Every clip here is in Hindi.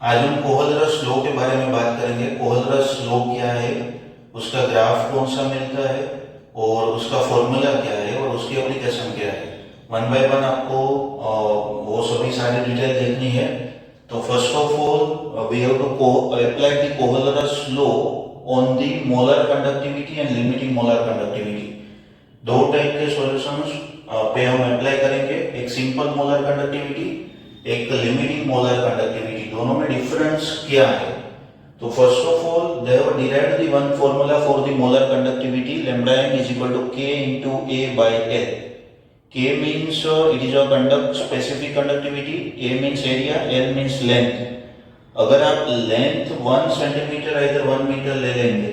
आज हम कोहलरस लॉ के बारे में बात करेंगे। कोहलरस लॉ क्या है, उसका ग्राफ कौन सा मिलता है और उसका फॉर्मूला क्या है और उसकी एप्लीकेशन क्या है। वन बाय वन आपको वो सभी सारी डिटेल देखनी है। तो first of all we have to apply the Kohlrausch law on the molar conductivity and limiting molar conductivity. दो टाइप के सॉल्यूशंस पे हम अप्लाई करेंगे, एक सिंपल मोलर कंडक्टिविटी, एक लिमिटिंग मोलर कंडक्टिविटी। दोनों में डिफरेंस क्या है? तो first of all they have derived the one formula for the molar conductivity, lambda m is equal to k into a by l. K means it is a conduct specific conductivity, a means area, l means length. अगर आप लेंथ 1 सेंटीमीटर इधर 1 मीटर ले लेंगे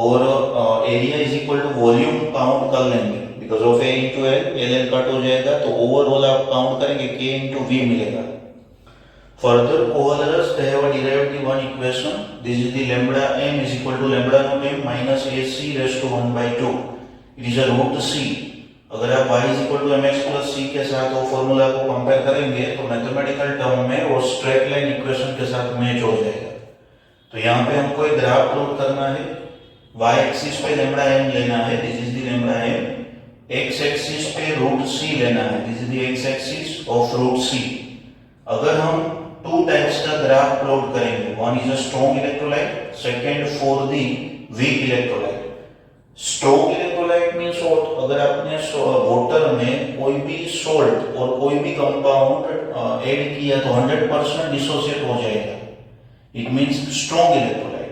और area is equal to volume count कर लेंगे, because of A into L, L cut हो जाएगा तो ओवरऑल आप काउंट करेंगे के इंटू वी मिलेगा। Further, Kohlrausch they have derived the one equation. This is the lambda m is equal to lambda naught m minus ac raised to 1 by 2. It is a root c. अगर आप y is equal to mx plus c के साथ वो फॉर्मूला को कंपेयर करेंगे तो मैथमेटिकल टर्म में वो स्ट्रेट लाइन इक्वेशन के साथ मैच हो जाएगा। तो यहाँ पे हमको एक ग्राफ प्लॉट करना है। y एक्सिस पे lambda m लेना है, this is the lambda m। x axis पे रूट c लेना है, this is the x axis of root c। अगर हम टू टाइप्स का ग्राफ प्लॉट करेंगे, one is a strong electrolyte, second for the weak electrolyte. Strong electrolyte means what? अगर आपने वाटर में कोई भी सॉल्ट और कोई भी कंपाउंड ऐड किया तो 100% डिसोसिएट हो जाएगा, इट मींस स्ट्रॉन्ग इलेक्ट्रोलाइट।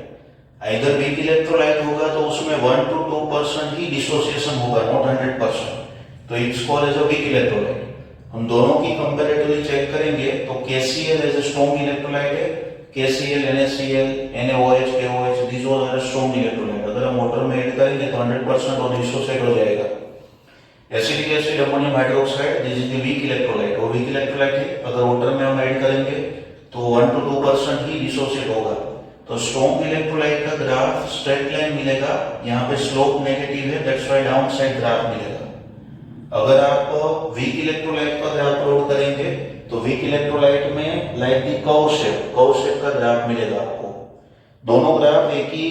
अगर वीक इलेक्ट्रोलाइट होगा तो उसमें 1 to 2% ही डिसोसिएशन होगा, नॉट 100%, तो it's called as a weak electrolyte. हम दोनों की कंपैरेटिवली चेक करेंगे तो KCl as a strong electrolyte है, KCl, NaCl, NaOH, KOH these all are strong electrolyte। अगर हम वाटर में ऐड करेंगे तो 100% और डिसोसिएट हो जाएगा। Acetic acid, ammonium hydroxide, this is the weak electrolyte, वो वीक इलेक्ट्रोलाइट है। अगर वाटर में हम ऐड करेंगे तो 1 to 2% ही डिसोसिएट होगा। तो स्ट्रॉन्ग इलेक्ट्रोलाइट का ग्राफ स्ट्रेट लाइन मिलेगा, यहाँ पे स्लोप नेगेटिव है, that's why down side graph मिलेगा। अगर आप वीक इलेक्ट्रोलाइट का ग्राफ प्लॉट करेंगे तो वीक इलेक्ट्रोलाइट में लाइक दी कर्व शेप का ग्राफ मिलेगा आपको। दोनों ग्राफ एक ही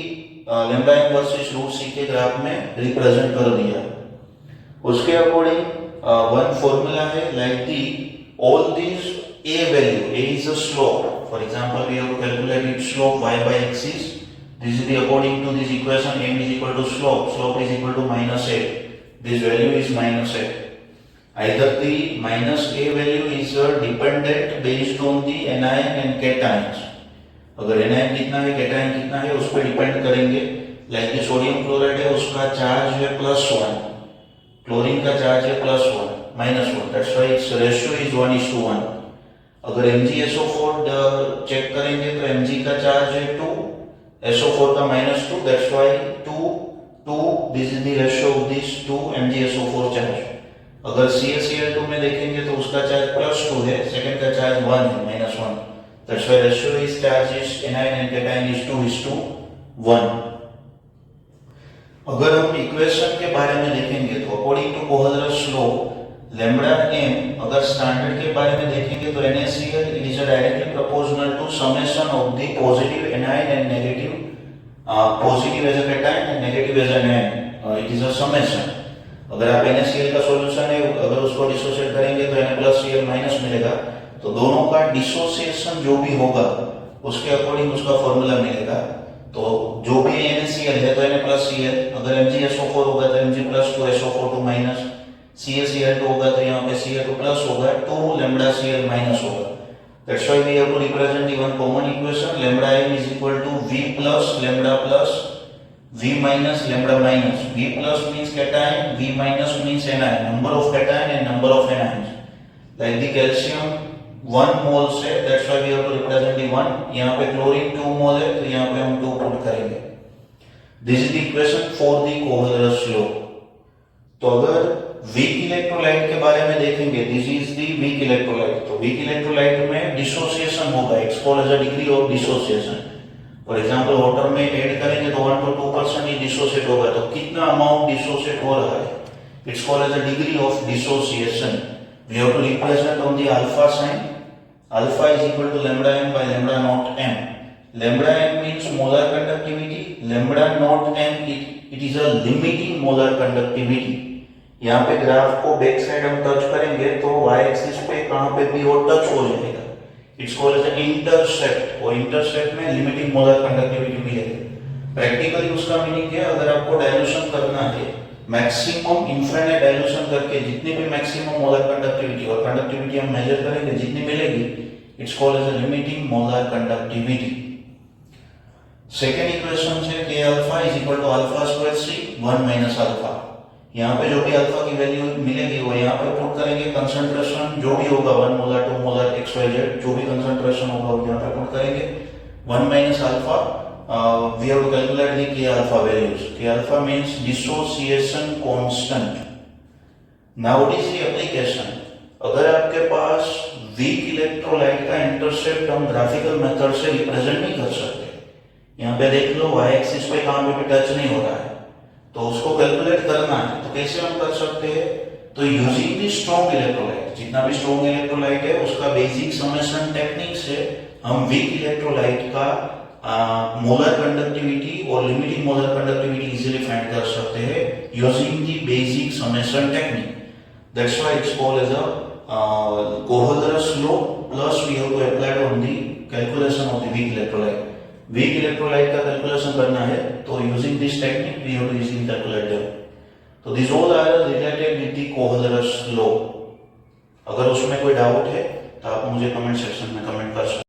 lambda m versus root c के ग्राफ में रिप्रेजेंट कर दिया। उसके अकॉर्डिंग वन फॉर्मूला है like the all this a value, a is a slope, for example we have calculated slope y by axis, this is the according to this equation m is equal to slope is equal to minus a, this value is minus a. Either the minus a value is dependent based on the anion and cations. अगर anion कितना है, cation कितना है, उस पर डिपेंड करेंगे। लाइक द सोडियम क्लोराइड है, उसका चार्ज है +1, क्लोरीन का चार्ज है +1, -1, that's why it's ratio is 1:1। अगर MgSO4 चेक करेंगे तो Mg का चार्ज है 2, SO4 का -2, that's why 2, this is the ratio of these two MgSO4 charge। अगर CaCl2 में देखेंगे तो उसका चार्ज +2 है, सेकंड का चार्ज 1 है, -1, that's why ratio is charge is anion and cation is 2:1। अगर हम इक्वेशन के बारे में देखेंगे तो according to Kohlrausch law lambda m, अगर स्टैंडर्ड के बारे में देखेंगे तो NaCl it is directly proportional to summation of the positive anion and negative positive as a cation and negative as an anion, it is a summation। अगर आप NaCl का सॉल्यूशन है, अगर उसको डिसोसिएट करेंगे तो Na+Cl- मिलेगा, तो दोनों का डिसोसिएशन जो भी होगा उसके अकॉर्डिंग उसका फॉर्मूला मिलेगा। तो जो भी NaCl है तो Na+Cl, अगर MgSO4 होगा तो Mg+2SO4 CaCl2 होगा तो यहाँ पे Cl2+ होगा, 2 λCl- होगा। That's why we have to represent the one common equation, lambda m is equal to v plus lambda plus v minus lambda minus। v plus means cation, v minus means anion, number of cation and number of anions। Like the calcium 1 mole से, that's why we have to represent the 1। यहाँ पे क्लोरीन 2 मोल है तो यहाँ पे हम 2 पुट करेंगे। This is the equation for the Kohlrausch law। तो अगर वीक इलेक्ट्रोलाइट के बारे में देखेंगे, this is the weak electrolyte, तो वीक इलेक्ट्रोलाइट में डिसोसिएशन होगा, it's called as a degree of dissociation. For example water में ऐड करेंगे तो 1 to 2% ही डिसोसिएट होगा, तो कितना अमाउंट डिसोसिएट हो रहा है, it's called as a degree of dissociation. We have to represent on the alpha sign alpha is equal to lambda m by lambda naught m. Lambda m means molar conductivity, lambda naught m it is a limiting molar conductivity. यहाँ पे ग्राफ को बैक साइड हम टच करेंगे तो y एक्सिस पे कहाँ पे भी वो टच हो जाएगा. इट्स कॉल्ड एज इंटरसेप्ट, और इंटरसेप्ट में लिमिटिंग मोलर कंडक्टिविटी मिलेगी. प्रैक्टिकली उसका मीनिंग है, अगर आपको डायल्यूशन करना है मैक्सिमम इनफाइनाइट डायल्यूशन करके जितनी भी मैक्सिमम मोलर कंडक्टिविटी और कंडक्टिविटी हम मेजर करेंगे जितनी मिलेगी, it's called as limiting molar conductivity. Second equation है के alpha is equal to alpha square C 1 minus alpha. यहाँ पे जो भी अल्फा की वैल्यू मिलेगी वो यहाँ पे पुट करेंगे. कंसंट्रेशन जो भी होगा 1 मोलर 2 मोलर XYZ जो भी कंसंट्रेशन होगा वो यहाँ पे पुट करेंगे. 1 minus alpha we have to calculate the K alpha values. K alpha means dissociation constant. Now what is the application? अगर आपके पास वीक इलेक्ट्रोलाइट का इंटरसेप्ट हम ग्राफिकल मेथड से रिप्रेजेंट नहीं कर सकते. यहाँ पे देख लो y एक्सिस पे कहाँ पे भी टच नहीं हो रहा है, तो उसको कैलकुलेट करना है तो कैसे हम कर सकते हैं? तो यूजिंग द स्ट्रॉन्ग इलेक्ट्रोलाइट, जितना भी स्ट्रॉन्ग इलेक्ट्रोलाइट है उसका बेसिक समेशन टेक्निक से हम वीक इलेक्ट्रोलाइट का मोलर कंडक्टिविटी और limiting molar conductivity easily find कर सकते हैं using the basic summation technique. That's why it's called as a Kohlrausch law plus we have to apply on the calculation of the weak electrolyte. Weak electrolyte का कैलकुलेशन करना है तो using this technique we have to easily calculate them. तो this all are related with the Kohlrausch law. अगर उसमें कोई डाउट है तो आप मुझे कमेंट सेक्शन में कमेंट कर सकते हैं.